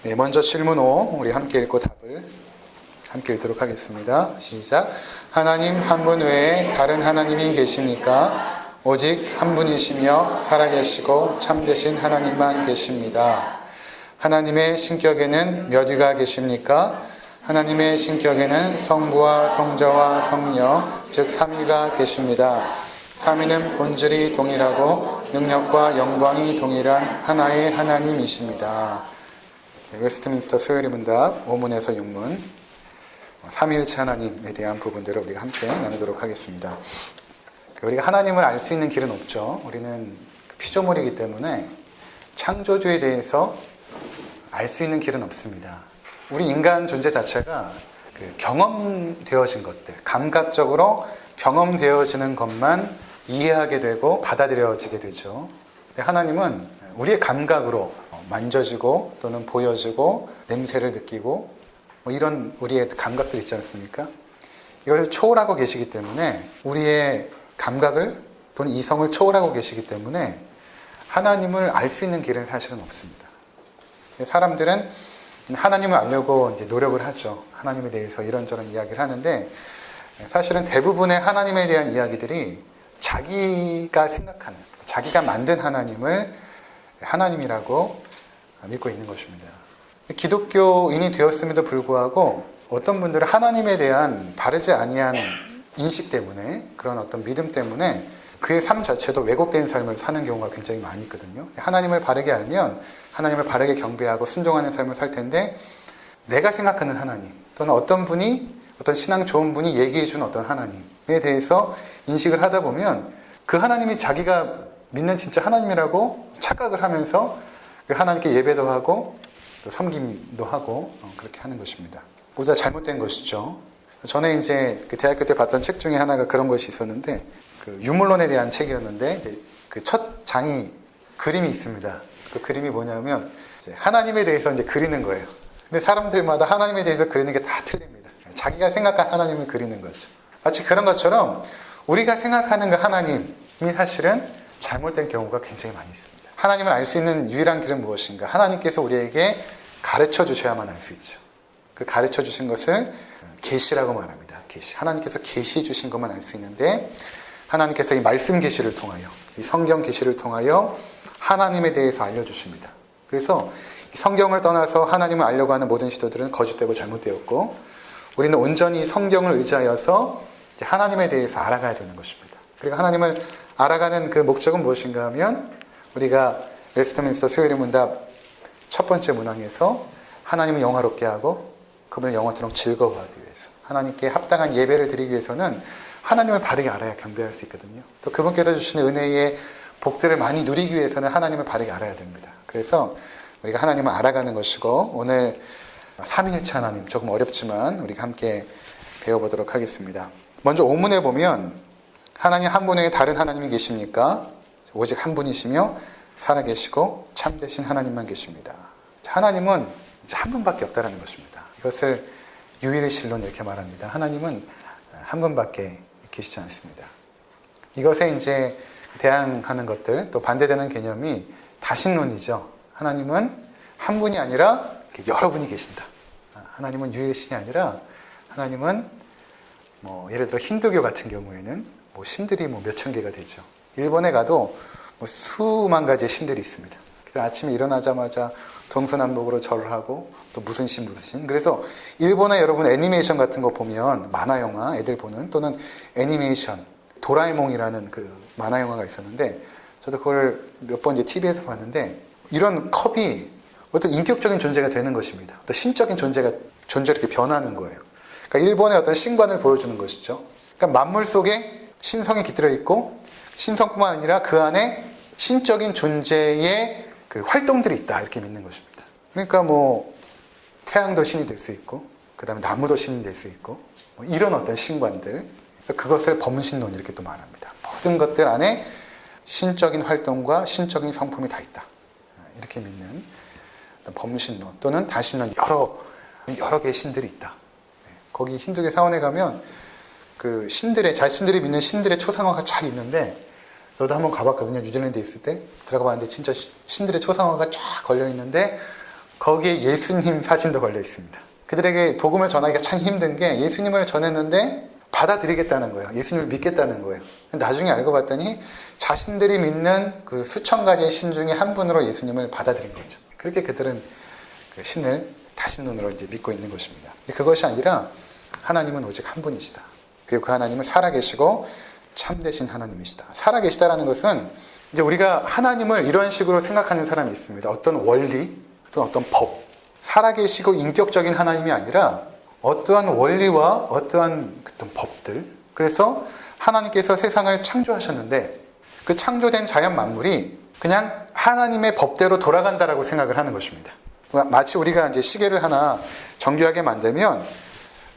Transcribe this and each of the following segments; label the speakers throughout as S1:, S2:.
S1: 네, 먼저 질문 5 우리 함께 읽고 답을 함께 읽도록 하겠습니다. 시작. 하나님 한 분 외에 다른 하나님이 계십니까? 오직 한 분이시며 살아계시고 참되신 하나님만 계십니다. 하나님의 신격에는 몇 위가 계십니까? 하나님의 신격에는 성부와 성자와 성령, 즉 삼위가 계십니다. 삼위는 본질이 동일하고 능력과 영광이 동일한 하나의 하나님이십니다. 네, 웨스트민스터 소요리 문답 5문에서 6문 삼위일체 하나님에 대한 부분들을 우리가 함께 나누도록 하겠습니다. 우리가 하나님을 알 수 있는 길은 없죠. 우리는 피조물이기 때문에 창조주에 대해서 알 수 있는 길은 없습니다. 우리 인간 존재 자체가 경험되어진 것들, 감각적으로 경험되어지는 것만 이해하게 되고 받아들여지게 되죠. 하나님은 우리의 감각으로 만져지고 또는 보여지고 냄새를 느끼고 이런 우리의 감각들 있지 않습니까? 이것을 초월하고 계시기 때문에 우리의 감각을 또는 이성을 초월하고 계시기 때문에 하나님을 알 수 있는 길은 사실은 없습니다. 사람들은 하나님을 알려고 이제 노력을 하죠. 하나님에 대해서 이런저런 이야기를 하는데 사실은 대부분의 하나님에 대한 이야기들이 자기가 생각하는, 자기가 만든 하나님을 하나님이라고 믿고 있는 것입니다. 기독교인이 되었음에도 불구하고 어떤 분들은 하나님에 대한 바르지 아니한 인식 때문에 그런 어떤 믿음 때문에 그의 삶 자체도 왜곡된 삶을 사는 경우가 굉장히 많이 있거든요. 하나님을 바르게 알면 하나님을 바르게 경배하고 순종하는 삶을 살 텐데 내가 생각하는 하나님 또는 어떤 분이 어떤 신앙 좋은 분이 얘기해 준 어떤 하나님에 대해서 인식을 하다 보면 그 하나님이 자기가 믿는 진짜 하나님이라고 착각을 하면서 그 하나님께 예배도 하고 또 섬김도 하고 그렇게 하는 것입니다. 모두 다 잘못된 것이죠. 전에 이제 그 대학교 때 봤던 책 중에 하나가 그런 것이 있었는데 그 유물론에 대한 책이었는데 이제 그 첫 장이 그림이 있습니다. 그 그림이 뭐냐면 이제 하나님에 대해서 이제 그리는 거예요. 근데 사람들마다 하나님에 대해서 그리는 게 다 틀립니다. 자기가 생각한 하나님을 그리는 거죠. 마치 그런 것처럼 우리가 생각하는 그 하나님이 사실은 잘못된 경우가 굉장히 많이 있습니다. 하나님을 알 수 있는 유일한 길은 무엇인가? 하나님께서 우리에게 가르쳐 주셔야만 알 수 있죠. 그 가르쳐 주신 것을 계시라고 말합니다. 계시. 하나님께서 계시 주신 것만 알 수 있는데 하나님께서 이 말씀 계시를 통하여 이 성경 계시를 통하여 하나님에 대해서 알려주십니다. 그래서 성경을 떠나서 하나님을 알려고 하는 모든 시도들은 거짓되고 잘못되었고 우리는 온전히 성경을 의지하여서 하나님에 대해서 알아가야 되는 것입니다. 그리고 하나님을 알아가는 그 목적은 무엇인가 하면 우리가 웨스트민스터 소요리 문답 첫 번째 문항에서 하나님을 영화롭게 하고 그분을 영원토록 즐거워하기 위해서 하나님께 합당한 예배를 드리기 위해서는 하나님을 바르게 알아야 경배할 수 있거든요. 또 그분께서 주시는 은혜의 복들을 많이 누리기 위해서는 하나님을 바르게 알아야 됩니다. 그래서 우리가 하나님을 알아가는 것이고 오늘 삼위일체 하나님 조금 어렵지만 우리가 함께 배워보도록 하겠습니다. 먼저 오문에 보면 하나님 한 분 외에 다른 하나님이 계십니까? 오직 한 분이시며 살아계시고 참되신 하나님만 계십니다. 하나님은 이제 한 분밖에 없다는 것입니다. 이것을 유일신론 이렇게 말합니다. 하나님은 한 분밖에 계시지 않습니다. 이것에 이제 대항하는 것들 또 반대되는 개념이 다신론이죠. 하나님은 한 분이 아니라 여러 분이 계신다. 하나님은 유일신이 아니라 하나님은 예를 들어 힌두교 같은 경우에는 신들이 몇천 개가 되죠. 일본에 가도 수만 가지의 신들이 있습니다. 아침에 일어나자마자 동서남북으로 절을 하고 또 무슨 신 무슨 신. 그래서 일본에 여러분 애니메이션 같은 거 보면 만화 영화 애들 보는 또는 애니메이션 도라에몽이라는 그 만화 영화가 있었는데 저도 그걸 몇 번 이제 TV에서 봤는데 이런 컵이 어떤 인격적인 존재가 되는 것입니다. 어떤 신적인 존재로 이렇게 변하는 거예요. 그러니까 일본의 어떤 신관을 보여주는 것이죠. 그러니까 만물 속에 신성이 깃들어 있고 신성뿐만 아니라 그 안에 신적인 존재의 그 활동들이 있다 이렇게 믿는 것입니다. 그러니까 태양도 신이 될 수 있고 그 다음에 나무도 신이 될 수 있고 이런 어떤 신관들 그것을 범신론 이렇게 또 말합니다. 모든 것들 안에 신적인 활동과 신적인 성품이 다 있다 이렇게 믿는 범신론 또는 다신론 여러 개의 신들이 있다. 거기 힌두교 사원에 가면 그 자신들이 믿는 신들의 초상화가 쫙 있는데 저도 한번 가봤거든요. 뉴질랜드에 있을 때 들어가 봤는데 진짜 신들의 초상화가 쫙 걸려 있는데 거기에 예수님 사진도 걸려 있습니다. 그들에게 복음을 전하기가 참 힘든 게 예수님을 전했는데 받아들이겠다는 거예요. 예수님을 믿겠다는 거예요. 나중에 알고 봤더니 자신들이 믿는 그 수천 가지의 신 중에 한 분으로 예수님을 받아들인 거죠. 그렇게 그들은 그 신을 다신 눈으로 이제 믿고 있는 것입니다. 그것이 아니라 하나님은 오직 한 분이시다. 그리고 그 하나님은 살아계시고 참되신 하나님이시다. 살아계시다라는 것은 이제 우리가 하나님을 이런 식으로 생각하는 사람이 있습니다. 어떤 원리, 또는 어떤 법. 살아계시고 인격적인 하나님이 아니라 어떠한 원리와 어떠한 어떤 법들. 그래서 하나님께서 세상을 창조하셨는데 그 창조된 자연 만물이 그냥 하나님의 법대로 돌아간다라고 생각을 하는 것입니다. 마치 우리가 이제 시계를 하나 정교하게 만들면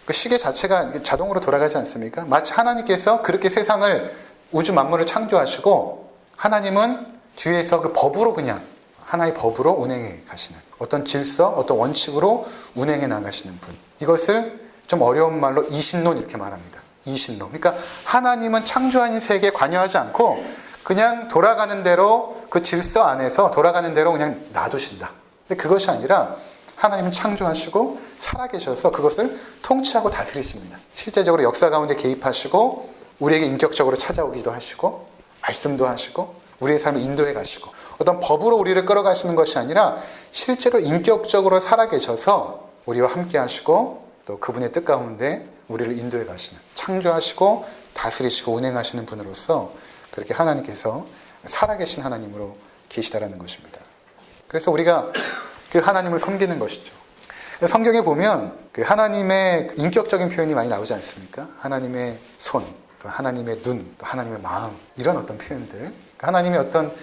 S1: 그 시계 자체가 자동으로 돌아가지 않습니까? 마치 하나님께서 그렇게 세상을 우주 만물을 창조하시고 하나님은 뒤에서 그 법으로 그냥 하나의 법으로 운행해 가시는 어떤 질서, 어떤 원칙으로 운행해 나가시는 분. 이것을 좀 어려운 말로 이신론 이렇게 말합니다. 이신론. 그러니까 하나님은 창조한 세계에 관여하지 않고 그냥 돌아가는 대로 그 질서 안에서 돌아가는 대로 그냥 놔두신다. 근데 그것이 아니라 하나님은 창조하시고 살아계셔서 그것을 통치하고 다스리십니다. 실제적으로 역사 가운데 개입하시고 우리에게 인격적으로 찾아오기도 하시고 말씀도 하시고 우리의 삶을 인도해 가시고 어떤 법으로 우리를 끌어가시는 것이 아니라 실제로 인격적으로 살아계셔서 우리와 함께 하시고 또 그분의 뜻 가운데 우리를 인도해 가시는 창조하시고 다스리시고 운행하시는 분으로서 그렇게 하나님께서 살아계신 하나님으로 계시다라는 것입니다. 그래서 우리가 그 하나님을 섬기는 것이죠. 성경에 보면 그 하나님의 인격적인 표현이 많이 나오지 않습니까? 하나님의 손, 또 하나님의 눈, 또 하나님의 마음 이런 어떤 표현들. 하나님이 어떤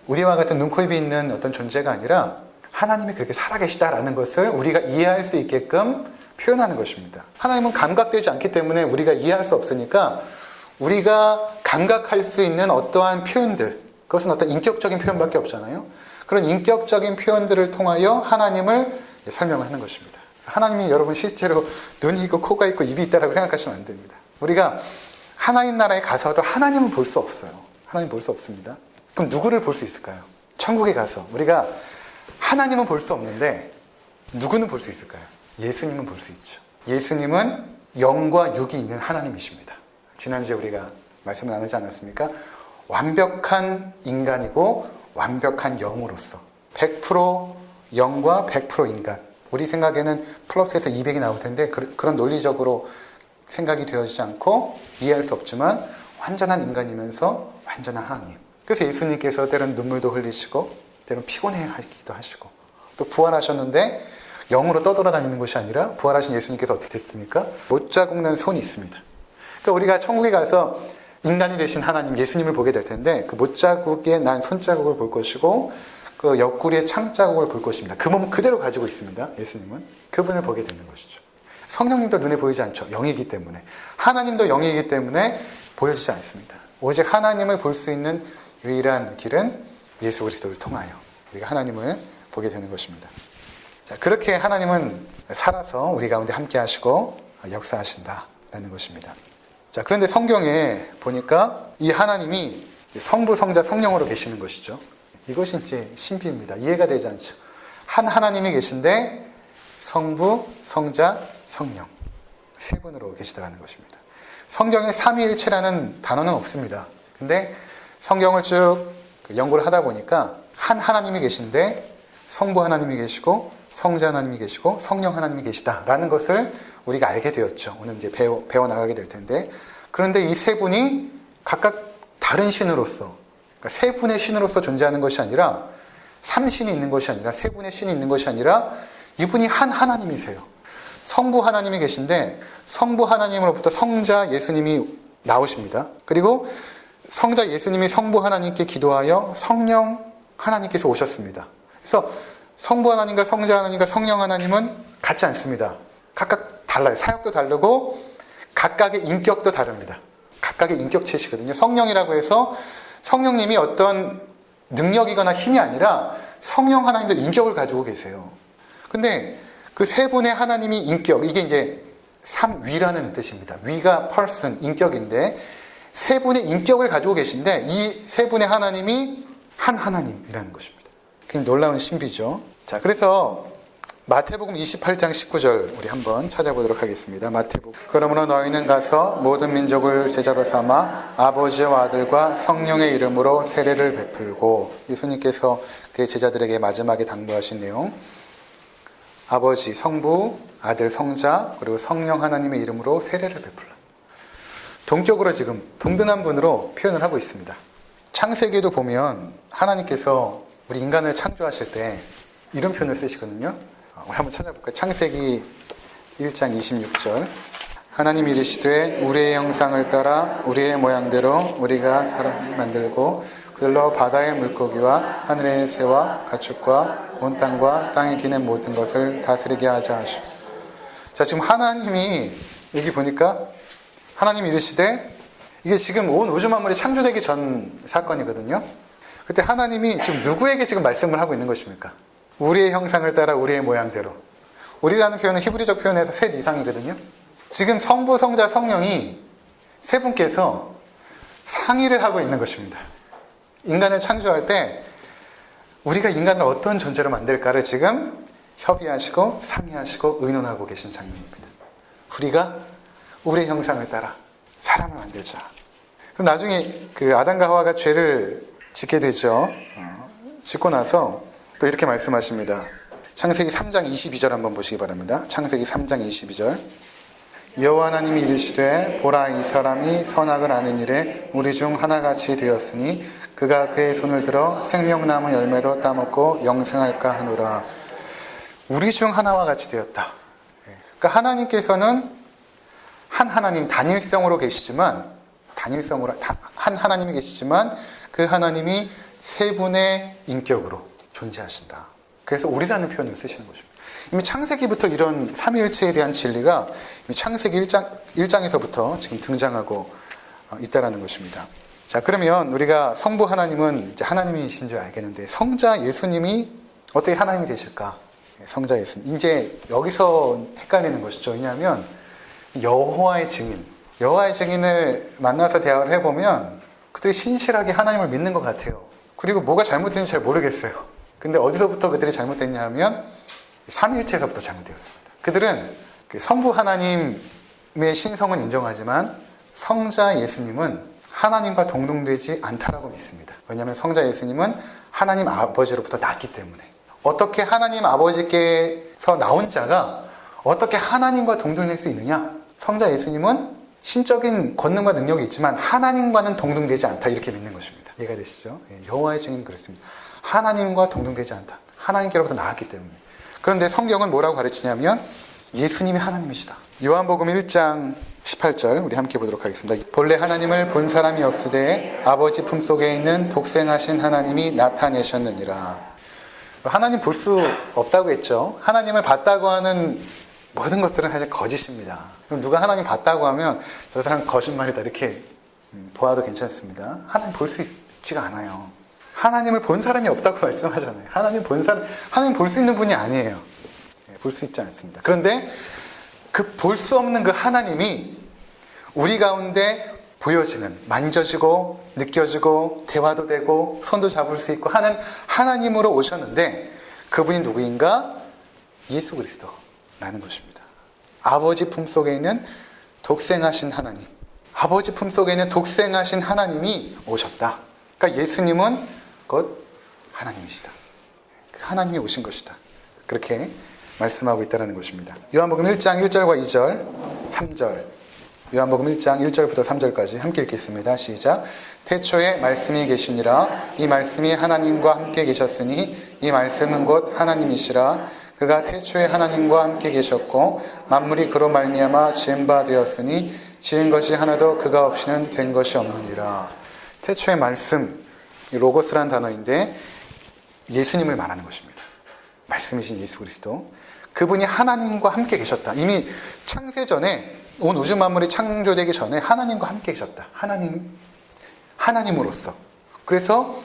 S1: 우리와 같은 눈, 코, 입이 있는 어떤 존재가 아니라 하나님이 그렇게 살아계시다라는 것을 우리가 이해할 수 있게끔 표현하는 것입니다. 하나님은 감각되지 않기 때문에 우리가 이해할 수 없으니까 우리가 감각할 수 있는 어떠한 표현들, 그것은 어떤 인격적인 표현밖에 없잖아요. 그런 인격적인 표현들을 통하여 하나님을 설명하는 것입니다. 하나님이 여러분 실제로 눈이 있고 코가 있고 입이 있다라고 생각하시면 안 됩니다. 우리가 하나님 나라에 가서도 하나님은 볼 수 없어요. 하나님 볼 수 없습니다. 그럼 누구를 볼 수 있을까요? 천국에 가서 우리가 하나님은 볼 수 없는데 누구는 볼 수 있을까요? 예수님은 볼 수 있죠. 예수님은 영과 육이 있는 하나님이십니다. 지난주에 우리가 말씀을 나누지 않았습니까? 완벽한 인간이고 완벽한 영으로서 100% 영과 100% 인간. 우리 생각에는 플러스에서 200이 나올 텐데 그런 논리적으로 생각이 되어지지 않고 이해할 수 없지만 완전한 인간이면서 완전한 하나님. 그래서 예수님께서 때로는 눈물도 흘리시고 때로는 피곤해하기도 하시고 또 부활하셨는데 영으로 떠돌아다니는 것이 아니라 부활하신 예수님께서 어떻게 됐습니까? 못자국 난 손이 있습니다. 그러니까 우리가 천국에 가서 인간이 되신 하나님 예수님을 보게 될 텐데 그 못자국에 난 손자국을 볼 것이고 그 옆구리의 창자국을 볼 것입니다. 그 몸 그대로 가지고 있습니다. 예수님은 그분을 보게 되는 것이죠. 성령님도 눈에 보이지 않죠. 영이기 때문에. 하나님도 영이기 때문에 보여지지 않습니다. 오직 하나님을 볼 수 있는 유일한 길은 예수 그리스도를 통하여 우리가 하나님을 보게 되는 것입니다. 자, 그렇게 하나님은 살아서 우리 가운데 함께 하시고 역사하신다라는 것입니다. 자, 그런데 성경에 보니까 이 하나님이 성부, 성자, 성령으로 계시는 것이죠. 이것이 이제 신비입니다. 이해가 되지 않죠. 한 하나님이 계신데 성부, 성자, 성령 세 분으로 계시다라는 것입니다. 성경에 삼위일체라는 단어는 없습니다. 근데 성경을 쭉 연구를 하다 보니까 한 하나님이 계신데 성부 하나님이 계시고 성자 하나님이 계시고 성령 하나님이 계시다라는 것을 우리가 알게 되었죠. 오늘 이제 배워나가게 될 텐데 그런데 이 세 분이 각각 다른 신으로서 그러니까 세 분의 신으로서 존재하는 것이 아니라 삼신이 있는 것이 아니라 세 분의 신이 있는 것이 아니라 이분이 한 하나님이세요. 성부 하나님이 계신데 성부 하나님으로부터 성자 예수님이 나오십니다. 그리고 성자 예수님이 성부 하나님께 기도하여 성령 하나님께서 오셨습니다. 그래서 성부 하나님과 성자 하나님과 성령 하나님은 같지 않습니다. 각각 달라요. 사역도 다르고 각각의 인격도 다릅니다. 각각의 인격체시거든요. 성령이라고 해서 성령님이 어떤 능력이거나 힘이 아니라 성령 하나님도 인격을 가지고 계세요. 근데 그 세 분의 하나님이 인격, 이게 이제 삼위라는 뜻입니다. 위가 person, 인격인데 세 분의 인격을 가지고 계신데 이 세 분의 하나님이 한 하나님이라는 것입니다. 굉장히 놀라운 신비죠. 자, 그래서 마태복음 28장 19절 우리 한번 찾아보도록 하겠습니다. 마태복음. 그러므로 너희는 가서 모든 민족을 제자로 삼아 아버지와 아들과 성령의 이름으로 세례를 베풀고, 예수님께서 그의 제자들에게 마지막에 당부하신 내용, 아버지, 성부, 아들, 성자, 그리고 성령 하나님의 이름으로 세례를 베풀라. 동격으로 지금 동등한 분으로 표현을 하고 있습니다. 창세기에도 보면 하나님께서 우리 인간을 창조하실 때 이런 표현을 쓰시거든요. 우리 한번 찾아볼까요? 창세기 1장 26절. 하나님 이르시되 우리의 형상을 따라 우리의 모양대로 우리가 사람을 만들고 그들로 바다의 물고기와 하늘의 새와 가축과 온 땅과 땅에 기는 모든 것을 다스리게 하자 하시오. 자, 지금 하나님이 여기 보니까 하나님 이르시되, 이게 지금 온 우주 만물이 창조되기 전 사건이거든요. 그때 하나님이 지금 누구에게 지금 말씀을 하고 있는 것입니까? 우리의 형상을 따라 우리의 모양대로. 우리라는 표현은 히브리적 표현에서 셋 이상이거든요. 지금 성부, 성자, 성령이 세 분께서 상의를 하고 있는 것입니다. 인간을 창조할 때 우리가 인간을 어떤 존재로 만들까를 지금 협의하시고 상의하시고 의논하고 계신 장면입니다. 우리가 우리의 형상을 따라 사람을 만들자. 나중에 그 아담과 하와가 죄를 짓게 되죠. 짓고 나서 또 이렇게 말씀하십니다. 창세기 3장 22절 한번 보시기 바랍니다. 창세기 3장 22절. 여호와 하나님이 이르시되 보라, 이 사람이 선악을 아는 일에 우리 중 하나같이 되었으니 그가 그의 손을 들어 생명나무 열매도 따먹고 영생할까 하노라. 우리 중 하나와 같이 되었다. 그러니까 하나님께서는 한 하나님, 단일성으로 계시지만, 한 하나님이 계시지만 그 하나님이 세 분의 인격으로 존재하신다. 그래서 우리라는 표현을 쓰시는 것입니다. 이미 창세기부터 이런 삼위일체에 대한 진리가 이미 창세기 1장에서부터 지금 등장하고 있다는 것입니다. 자, 그러면 우리가 성부 하나님은 이제 하나님이신 줄 알겠는데, 성자 예수님이 어떻게 하나님이 되실까? 성자 예수님. 이제 여기서 헷갈리는 것이죠. 왜냐하면 여호와의 증인을 만나서 대화를 해보면 그들이 신실하게 하나님을 믿는 것 같아요. 그리고 뭐가 잘못됐는지 잘 모르겠어요. 근데 어디서부터 그들이 잘못됐냐 하면 삼위일체에서부터 잘못되었습니다. 그들은 성부 하나님의 신성은 인정하지만 성자 예수님은 하나님과 동등되지 않다라고 믿습니다. 왜냐하면 성자 예수님은 하나님 아버지로부터 났기 때문에. 어떻게 하나님 아버지께서 나온 자가 어떻게 하나님과 동등될 수 있느냐? 성자 예수님은 신적인 권능과 능력이 있지만 하나님과는 동등되지 않다, 이렇게 믿는 것입니다. 이해가 되시죠? 여호와의 증인은 그렇습니다. 하나님과 동등되지 않다. 하나님께로부터 나왔기 때문에. 그런데 성경은 뭐라고 가르치냐면 예수님이 하나님이시다. 요한복음 1장 18절 우리 함께 보도록 하겠습니다. 본래 하나님을 본 사람이 없으되 아버지 품속에 있는 독생하신 하나님이 나타내셨느니라. 하나님 볼 수 없다고 했죠. 하나님을 봤다고 하는 모든 것들은 사실 거짓입니다. 그럼 누가 하나님 봤다고 하면 저 사람 거짓말이다 이렇게 보아도 괜찮습니다. 하나님 볼 수 있지가 않아요. 하나님을 본 사람이 없다고 말씀하잖아요. 하나님 볼 수 있는 분이 아니에요. 볼 수 있지 않습니다. 그런데 그 볼 수 없는 그 하나님이 우리 가운데 보여지는, 만져지고 느껴지고 대화도 되고 손도 잡을 수 있고 하는 하나님으로 오셨는데, 그분이 누구인가? 예수 그리스도라는 것입니다. 아버지 품속에 있는 독생하신 하나님, 아버지 품속에 있는 독생하신 하나님이 오셨다. 그러니까 예수님은 곧 하나님이시다. 하나님이 오신 것이다. 그렇게 말씀하고 있다는 것입니다. 요한복음 1장 1절과 2절, 3절. 요한복음 1장 1절부터 3절까지 함께 읽겠습니다. 시작. 태초에 말씀이 계시니라. 이 말씀이 하나님과 함께 계셨으니 이 말씀은 곧 하나님이시라. 그가 태초에 하나님과 함께 계셨고 만물이 그로 말미암아 지은 바 되었으니 지은 것이 하나도 그가 없이는 된 것이 없느니라. 태초의 말씀, 로고스란 단어인데 예수님을 말하는 것입니다. 말씀이신 예수 그리스도. 그분이 하나님과 함께 계셨다. 이미 창세 전에, 온 우주 만물이 창조되기 전에 하나님과 함께 계셨다. 하나님으로서. 그래서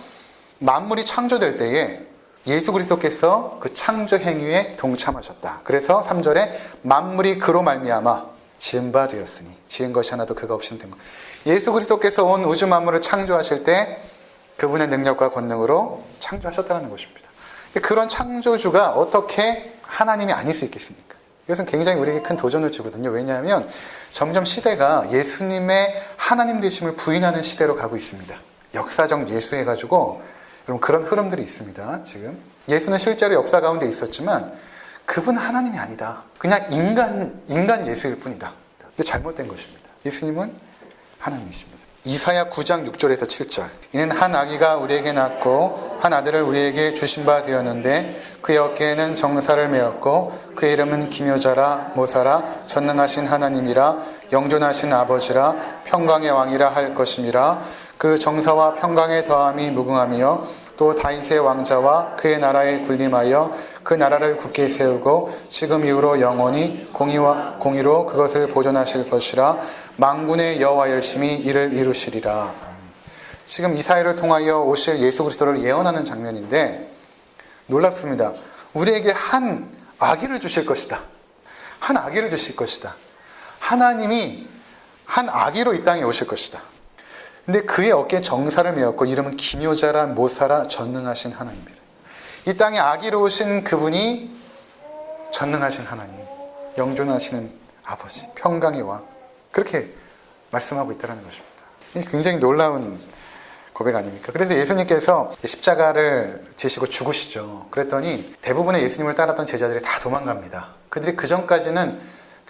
S1: 만물이 창조될 때에 예수 그리스도께서 그 창조 행위에 동참하셨다. 그래서 3절에 만물이 그로 말미암아 지은 바 되었으니 지은 것이 하나도 그가 없이는 된 것. 예수 그리스도께서 온 우주 만물을 창조하실 때 그분의 능력과 권능으로 창조하셨다는 것입니다. 그런 창조주가 어떻게 하나님이 아닐 수 있겠습니까? 이것은 굉장히 우리에게 큰 도전을 주거든요. 왜냐하면 점점 시대가 예수님의 하나님 되심을 부인하는 시대로 가고 있습니다. 역사적 예수해가지고 여러분 그런 흐름들이 있습니다. 지금 예수는 실제로 역사 가운데 있었지만 그분은 하나님이 아니다. 그냥 인간 예수일 뿐이다. 근데 잘못된 것입니다. 예수님은 하나님이십니다. 이사야 9장 6절에서 7절. 이는 한 아기가 우리에게 낳고 한 아들을 우리에게 주신 바 되었는데 그의 어깨에는 정사를 메었고 그의 이름은 기묘자라 모사라 전능하신 하나님이라 영존하신 아버지라 평강의 왕이라 할 것임이라. 그 정사와 평강의 더함이 무궁하며 또 다윗의 왕자와 그의 나라에 군림하여 그 나라를 굳게 세우고 지금 이후로 영원히 공의로 그것을 보존하실 것이라. 만군의 여호와 열심히 이를 이루시리라. 지금 이사야를 통하여 오실 예수 그리스도를 예언하는 장면인데 놀랍습니다. 우리에게 한 아기를 주실 것이다. 한 아기를 주실 것이다. 하나님이 한 아기로 이 땅에 오실 것이다. 근데 그의 어깨에 정사를 메었고 이름은 기묘자라 모사라 전능하신 하나님이라. 이 땅에 아기로 오신 그분이 전능하신 하나님, 영존하시는 아버지, 평강의 왕, 그렇게 말씀하고 있다는 것입니다. 이게 굉장히 놀라운 고백 아닙니까? 그래서 예수님께서 십자가를 지시고 죽으시죠. 그랬더니 대부분의 예수님을 따랐던 제자들이 다 도망갑니다. 그들이 그 전까지는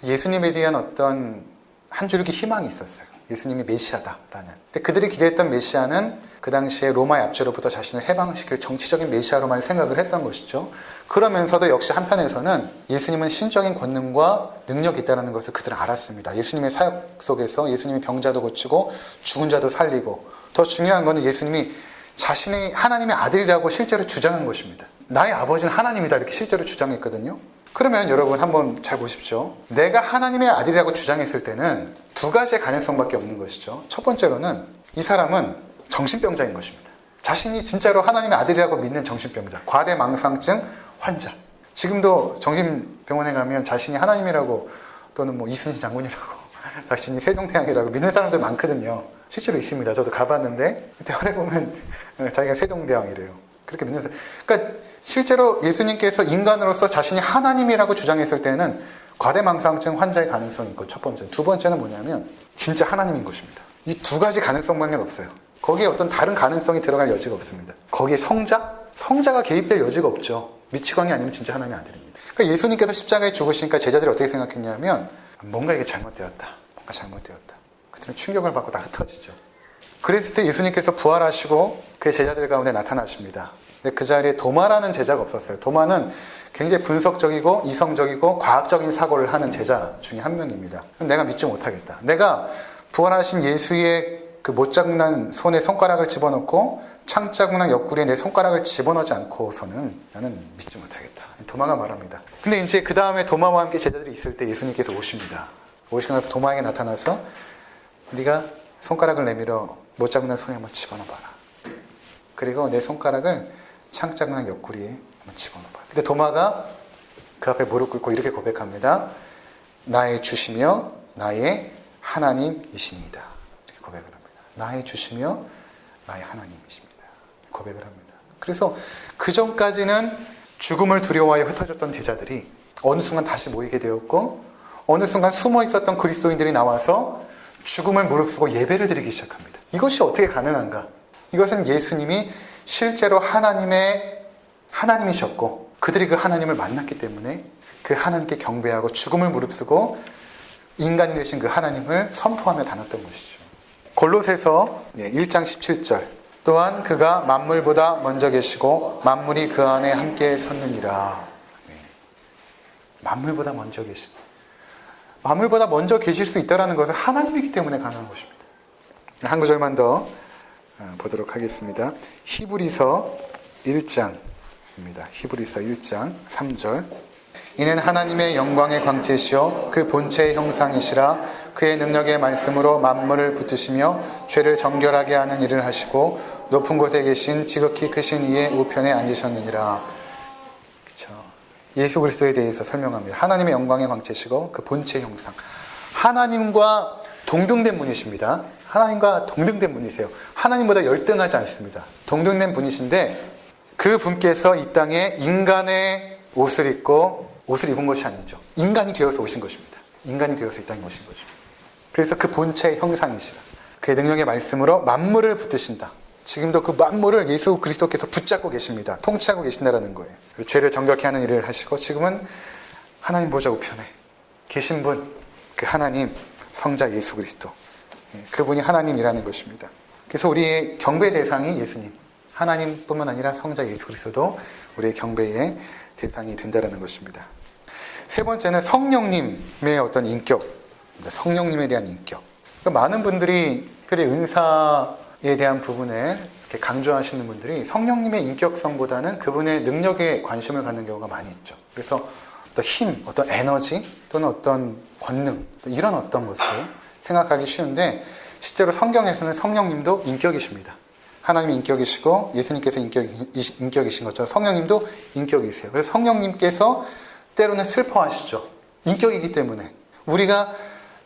S1: 예수님에 대한 어떤 한 줄기 희망이 있었어요. 예수님이 메시아다라는. 근데 그들이 기대했던 메시아는 그 당시에 로마의 압제로부터 자신을 해방시킬 정치적인 메시아로만 생각을 했던 것이죠. 그러면서도 역시 한편에서는 예수님은 신적인 권능과 능력이 있다는 것을 그들은 알았습니다. 예수님의 사역 속에서 예수님이 병자도 고치고 죽은 자도 살리고, 더 중요한 것은 예수님이 자신이 하나님의 아들이라고 실제로 주장한 것입니다. 나의 아버지는 하나님이다 이렇게 실제로 주장했거든요. 그러면 여러분 한번 잘 보십시오. 내가 하나님의 아들이라고 주장했을 때는 두 가지의 가능성밖에 없는 것이죠. 첫 번째로는 이 사람은 정신병자인 것입니다. 자신이 진짜로 하나님의 아들이라고 믿는 정신병자, 과대망상증 환자. 지금도 정신병원에 가면 자신이 하나님이라고 또는 뭐 이순신 장군이라고 자신이 세종대왕이라고 믿는 사람들 많거든요. 실제로 있습니다. 저도 가봤는데 대화를 보면 자기가 세종대왕이래요. 그렇게 믿는 사람. 그러니까 실제로 예수님께서 인간으로서 자신이 하나님이라고 주장했을 때는 과대망상증 환자의 가능성이 있고 첫 번째. 두 번째는 뭐냐면 진짜 하나님인 것입니다. 이 두 가지 가능성밖에 없어요. 거기에 어떤 다른 가능성이 들어갈 여지가 없습니다. 거기에 성자가 개입될 여지가 없죠. 미치광이 아니면 진짜 하나님의 아들입니다. 그러니까 예수님께서 십자가에 죽으시니까 제자들이 어떻게 생각했냐면 뭔가 이게 잘못되었다. 뭔가 잘못되었다. 그들은 충격을 받고 다 흩어지죠. 그랬을 때 예수님께서 부활하시고 그의 제자들 가운데 나타나십니다. 근데 그 자리에 도마라는 제자가 없었어요. 도마는 굉장히 분석적이고 이성적이고 과학적인 사고를 하는 제자 중에 한 명입니다. 내가 믿지 못하겠다. 내가 부활하신 예수의 그 못자국난 손에 손가락을 집어넣고 창자국난 옆구리에 내 손가락을 집어넣지 않고서는 나는 믿지 못하겠다. 도마가 말합니다. 근데 이제 그 다음에 도마와 함께 제자들이 있을 때 예수님께서 오십니다. 오시고 나서 도마에게 나타나서 네가 손가락을 내밀어 못자국난 손에 한번 집어넣어봐라. 그리고 내 손가락을 창자국난 옆구리에 한번 집어넣어봐라. 근데 도마가 그 앞에 무릎 꿇고 이렇게 고백합니다. 나의 주시며 나의 하나님이시니이다. 이렇게 고백을 합니다. 나의 주시며 나의 하나님이십니다. 고백을 합니다. 그래서 그 전까지는 죽음을 두려워하여 흩어졌던 제자들이 어느 순간 다시 모이게 되었고 어느 순간 숨어 있었던 그리스도인들이 나와서 죽음을 무릅쓰고 예배를 드리기 시작합니다. 이것이 어떻게 가능한가? 이것은 예수님이 실제로 하나님이셨고 그들이 그 하나님을 만났기 때문에 그 하나님께 경배하고 죽음을 무릅쓰고 인간이 되신 그 하나님을 선포하며 다녔던 것이죠. 골로새서 1장 17절. 또한 그가 만물보다 먼저 계시고 만물이 그 안에 함께 섰느니라. 만물보다 먼저 계신. 만물보다 먼저 계실 수 있다는 것은 하나님이기 때문에 가능한 것입니다. 한 구절만 더 보도록 하겠습니다. 히브리서 1장입니다. 히브리서 1장 3절. 이는 하나님의 영광의 광채시요 그 본체의 형상이시라. 그의 능력의 말씀으로 만물을 붙드시며 죄를 정결하게 하는 일을 하시고 높은 곳에 계신 지극히 크신 이의 우편에 앉으셨느니라. 그렇죠. 예수 그리스도에 대해서 설명합니다. 하나님의 영광의 광채시고 그 본체의 형상. 하나님과 동등된 분이십니다. 하나님과 동등된 분이세요. 하나님보다 열등하지 않습니다. 동등된 분이신데 그 분께서 이 땅에 인간의 옷을 입고 옷을 입은 것이 아니죠. 인간이 되어서 오신 것입니다. 인간이 되어서 이 땅에 오신 거죠. 그래서 그 본체의 형상이시라. 그의 능력의 말씀으로 만물을 붙드신다. 지금도 그 만물을 예수 그리스도께서 붙잡고 계십니다. 통치하고 계신다라는 거예요. 그리고 죄를 정결케 하는 일을 하시고 지금은 하나님 보좌 우편에 계신 분, 그 하나님 성자 예수 그리스도, 그분이 하나님이라는 것입니다. 그래서 우리의 경배 대상이 예수님, 하나님뿐만 아니라 성자 예수 그리스도도 우리의 경배의 대상이 된다는 것입니다. 세 번째는 성령님의 어떤 인격, 성령님에 대한 인격. 많은 분들이 특별히 은사에 대한 부분을 이렇게 강조하시는 분들이 성령님의 인격성보다는 그분의 능력에 관심을 갖는 경우가 많이 있죠. 그래서 어떤 힘, 어떤 에너지 또는 어떤 권능 이런 어떤 것을 생각하기 쉬운데 실제로 성경에서는 성령님도 인격이십니다. 하나님이 인격이시고 예수님께서 인격이신 것처럼 성령님도 인격이세요. 그래서 성령님께서 때로는 슬퍼하시죠. 인격이기 때문에. 우리가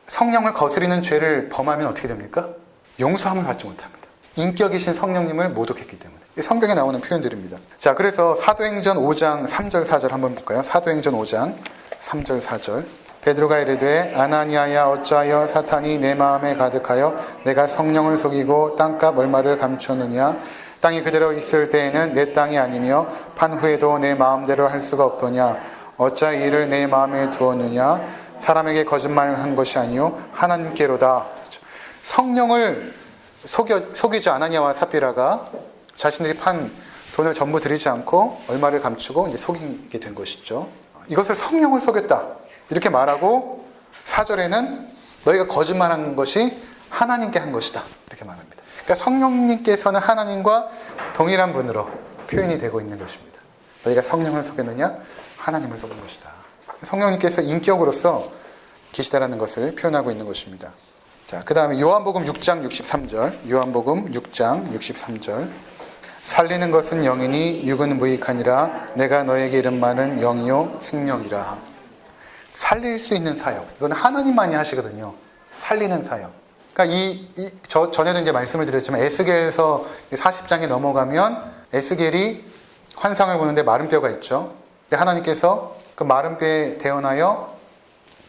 S1: 성령을 거스리는 죄를 범하면 어떻게 됩니까? 용서함을 받지 못합니다. 인격이신 성령님을 모독했기 때문에. 성경에 나오는 표현들입니다. 자, 그래서 사도행전 5장 3절 4절 한번 볼까요? 사도행전 5장 3절 4절. 베드로가 이르되 아나니아야 어찌하여 사탄이 내 마음에 가득하여 내가 성령을 속이고 땅값 얼마를 감추었느냐. 땅이 그대로 있을 때에는 내 땅이 아니며 판 후에도 내 마음대로 할 수가 없더냐. 어찌하여 이를 내 마음에 두었느냐. 사람에게 거짓말한 것이 아니요 하나님께로다. 성령을 속이죠. 아나니아와 삽비라가 자신들이 판 돈을 전부 드리지 않고 얼마를 감추고 이제 속이게 된 것이죠. 이것을 성령을 속였다. 이렇게 말하고 4절에는 너희가 거짓말한 것이 하나님께 한 것이다. 이렇게 말합니다. 그러니까 성령님께서는 하나님과 동일한 분으로 표현이 되고 있는 것입니다. 너희가 성령을 속였느냐? 하나님을 속인 것이다. 성령님께서 인격으로서 계시다라는 것을 표현하고 있는 것입니다. 자, 그 다음에 요한복음 6장 63절. 요한복음 6장 63절. 살리는 것은 영이니 육은 무익하니라. 내가 너에게 이른 말은 영이요 생명이라. 살릴 수 있는 사역. 이건 하나님만이 하시거든요. 살리는 사역. 그러니까 전에도 이제 말씀을 드렸지만 에스겔에서 40장에 넘어가면 에스겔이 환상을 보는데 마른 뼈가 있죠. 근데 하나님께서 그 마른 뼈에 대언하여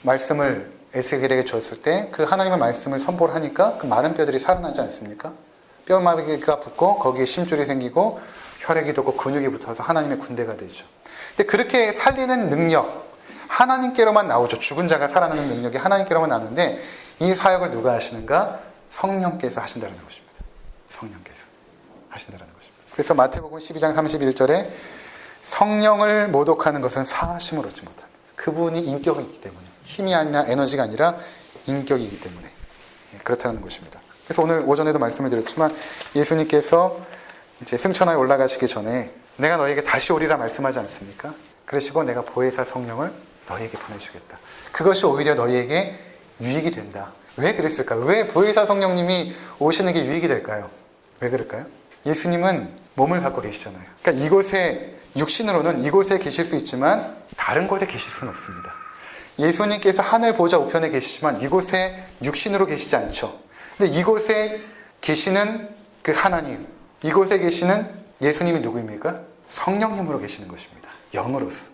S1: 말씀을 에스겔에게 줬을 때 그 하나님의 말씀을 선포를 하니까 그 마른 뼈들이 살아나지 않습니까? 뼈마개가 붙고 거기에 심줄이 생기고 혈액이 돋고 근육이 붙어서 하나님의 군대가 되죠. 근데 그렇게 살리는 능력, 하나님께로만 나오죠. 죽은 자가 살아나는 능력이 하나님께로만 나오는데 이 사역을 누가 하시는가? 성령께서 하신다는 것입니다. 성령께서 하신다는 것입니다. 그래서 마태복음 12장 31절에 성령을 모독하는 것은 사하심을 얻지 못합니다. 그분이 인격이기 때문에 힘이 아니라 에너지가 아니라 인격이기 때문에 그렇다는 것입니다. 그래서 오늘 오전에도 말씀을 드렸지만 예수님께서 이제 승천하에 올라가시기 전에 내가 너에게 다시 오리라 말씀하지 않습니까? 그러시고 내가 보혜사 성령을 너희에게 보내주겠다. 그것이 오히려 너희에게 유익이 된다. 왜 그랬을까요? 왜 보혜사 성령님이 오시는 게 유익이 될까요? 왜 그럴까요? 예수님은 몸을 갖고 계시잖아요. 그러니까 이곳에 육신으로는 이곳에 계실 수 있지만 다른 곳에 계실 수는 없습니다. 예수님께서 하늘 보좌 우편에 계시지만 이곳에 육신으로 계시지 않죠. 근데 이곳에 계시는 그 하나님, 이곳에 계시는 예수님이 누구입니까? 성령님으로 계시는 것입니다. 영으로서.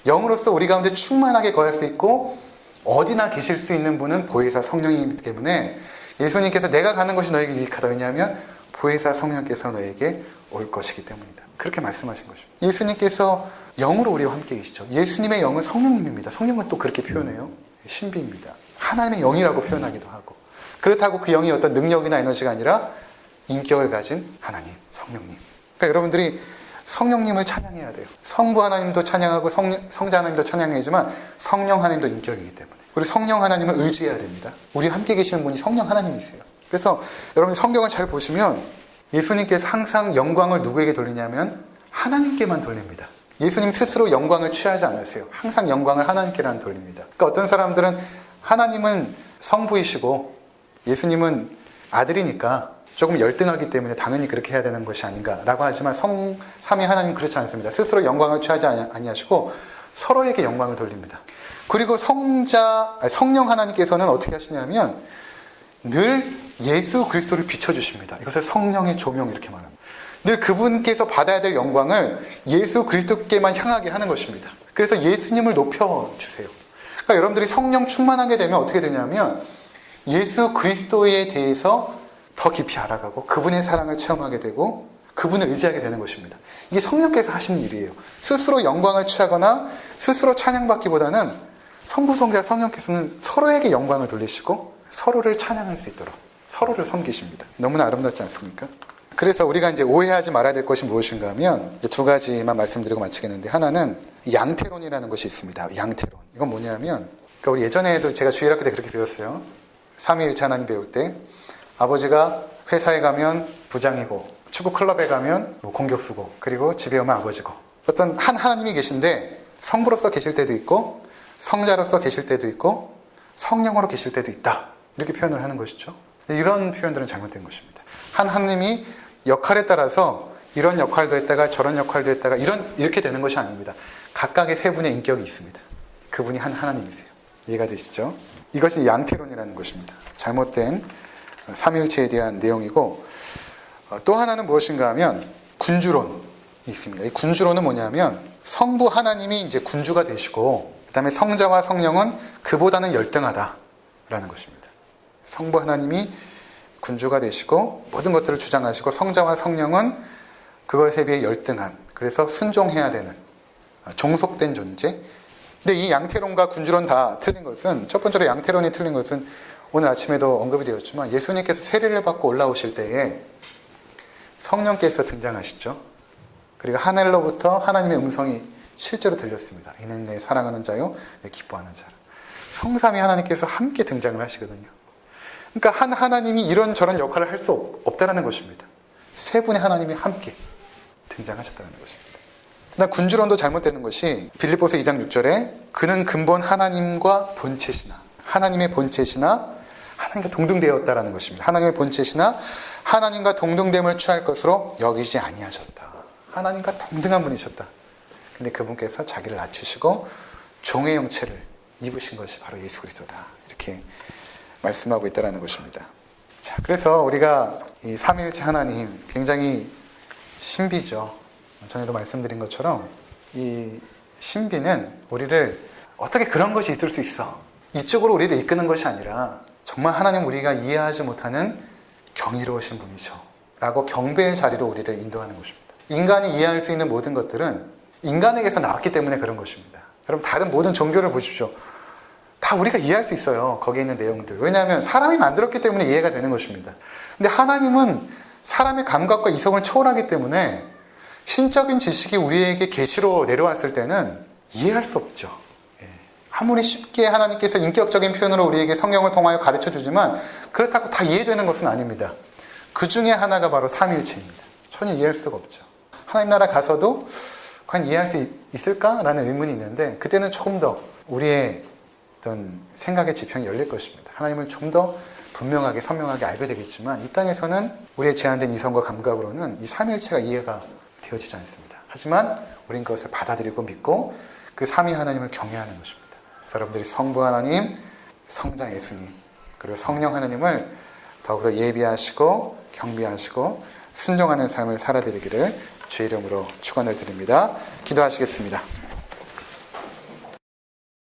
S1: 영으로서 우리 가운데 충만하게 거할 수 있고 어디나 계실 수 있는 분은 보혜사 성령이기 때문에 예수님께서 내가 가는 것이 너에게 유익하다. 왜냐하면 보혜사 성령께서 너에게 올 것이기 때문이다. 그렇게 말씀하신 것입니다. 예수님께서 영으로 우리와 함께 계시죠. 예수님의 영은 성령님입니다. 성령은 또 그렇게 표현해요. 신비입니다. 하나님의 영이라고 표현하기도 하고. 그렇다고 그 영이 어떤 능력이나 에너지가 아니라 인격을 가진 하나님, 성령님. 그러니까 여러분들이 성령님을 찬양해야 돼요. 성부 하나님도 찬양하고 성자 하나님도 찬양해야지만 성령 하나님도 인격이기 때문에. 우리 성령 하나님을 의지해야 됩니다. 우리 함께 계시는 분이 성령 하나님이세요. 그래서 여러분 성경을 잘 보시면 예수님께서 항상 영광을 누구에게 돌리냐면 하나님께만 돌립니다. 예수님 스스로 영광을 취하지 않으세요. 항상 영광을 하나님께만 돌립니다. 그러니까 어떤 사람들은 하나님은 성부이시고 예수님은 아들이니까 조금 열등하기 때문에 당연히 그렇게 해야 되는 것이 아닌가라고 하지만 삼위 하나님은 그렇지 않습니다. 스스로 영광을 취하지 아니하시고 서로에게 영광을 돌립니다. 그리고 성령 하나님께서는 어떻게 하시냐면 늘 예수 그리스도를 비춰주십니다. 이것을 성령의 조명 이렇게 말합니다. 늘 그분께서 받아야 될 영광을 예수 그리스도께만 향하게 하는 것입니다. 그래서 예수님을 높여주세요. 그러니까 여러분들이 성령 충만하게 되면 어떻게 되냐면 예수 그리스도에 대해서 더 깊이 알아가고 그분의 사랑을 체험하게 되고 그분을 의지하게 되는 것입니다. 이게 성령께서 하시는 일이에요. 스스로 영광을 취하거나 스스로 찬양받기보다는 성부, 성자, 성령께서는 서로에게 영광을 돌리시고 서로를 찬양할 수 있도록 서로를 섬기십니다. 너무나 아름답지 않습니까? 그래서 우리가 이제 오해하지 말아야 될 것이 무엇인가 하면 이제 두 가지만 말씀드리고 마치겠는데, 하나는 양태론이라는 것이 있습니다. 양태론. 이건 뭐냐면, 그러니까 우리 예전에도 제가 주일학교 때 그렇게 배웠어요. 삼위일체 하나님 배울 때 아버지가 회사에 가면 부장이고 축구 클럽에 가면 뭐 공격수고 그리고 집에 오면 아버지고, 어떤 한 하나님이 계신데 성부로서 계실 때도 있고 성자로서 계실 때도 있고 성령으로 계실 때도 있다, 이렇게 표현을 하는 것이죠. 이런 표현들은 잘못된 것입니다. 한 하나님이 역할에 따라서 이런 역할도 했다가 저런 역할도 했다가 이렇게 되는 것이 아닙니다. 각각의 세 분의 인격이 있습니다. 그분이 한 하나님이세요. 이해가 되시죠? 이것이 양태론이라는 것입니다. 잘못된 삼위일체에 대한 내용이고, 또 하나는 무엇인가 하면 군주론이 있습니다. 이 군주론은 뭐냐면 성부 하나님이 이제 군주가 되시고 그 다음에 성자와 성령은 그보다는 열등하다라는 것입니다. 성부 하나님이 군주가 되시고 모든 것들을 주장하시고 성자와 성령은 그것에 비해 열등한, 그래서 순종해야 되는 종속된 존재. 근데 이 양태론과 군주론 다 틀린 것은, 첫 번째로 양태론이 틀린 것은 오늘 아침에도 언급이 되었지만 예수님께서 세례를 받고 올라오실 때에 성령께서 등장하시죠. 그리고 하늘로부터 하나님의 음성이 실제로 들렸습니다. 이는 내 사랑하는 자요 내 기뻐하는 자라. 성삼위 하나님께서 함께 등장을 하시거든요. 그러니까 한 하나님이 이런저런 역할을 할 수 없다는 것입니다. 세 분의 하나님이 함께 등장하셨다는 것입니다. 그다음 군주론도 잘못되는 것이 빌립보서 2장 6절에 그는 근본 하나님과 본체시나, 하나님의 본체시나 하나님과 동등되었다라는 것입니다. 하나님의 본체시나 하나님과 동등됨을 취할 것으로 여기지 아니하셨다. 하나님과 동등한 분이셨다. 근데 그분께서 자기를 낮추시고 종의 형체를 입으신 것이 바로 예수 그리스도다, 이렇게 말씀하고 있다는 것입니다. 자, 그래서 우리가 이 삼위일체 하나님 굉장히 신비죠. 전에도 말씀드린 것처럼 이 신비는 우리를 어떻게 그런 것이 있을 수 있어, 이쪽으로 우리를 이끄는 것이 아니라 정말 하나님 우리가 이해하지 못하는 경이로우신 분이죠 라고 경배의 자리로 우리를 인도하는 것입니다. 인간이 이해할 수 있는 모든 것들은 인간에게서 나왔기 때문에 그런 것입니다. 여러분, 다른 모든 종교를 보십시오. 다 우리가 이해할 수 있어요. 거기에 있는 내용들. 왜냐하면 사람이 만들었기 때문에 이해가 되는 것입니다. 근데 하나님은 사람의 감각과 이성을 초월하기 때문에 신적인 지식이 우리에게 계시로 내려왔을 때는 이해할 수 없죠. 아무리 쉽게 하나님께서 인격적인 표현으로 우리에게 성경을 통하여 가르쳐주지만 그렇다고 다 이해되는 것은 아닙니다. 그 중에 하나가 바로 삼위일체입니다. 전혀 이해할 수가 없죠. 하나님 나라 가서도 과연 이해할 수 있을까라는 의문이 있는데, 그때는 조금 더 우리의 어떤 생각의 지평이 열릴 것입니다. 하나님을 좀 더 분명하게 선명하게 알게 되겠지만 이 땅에서는 우리의 제한된 이성과 감각으로는 이 삼위일체가 이해가 되어지지 않습니다. 하지만 우린 그것을 받아들이고 믿고 그 삼위 하나님을 경외하는 것입니다. 그래서 여러분들이 성부 하나님, 성자 예수님, 그리고 성령 하나님을 더욱더 예비하시고 경배하시고 순종하는 삶을 살아드리기를 주의 이름으로 축원을 드립니다. 기도하시겠습니다.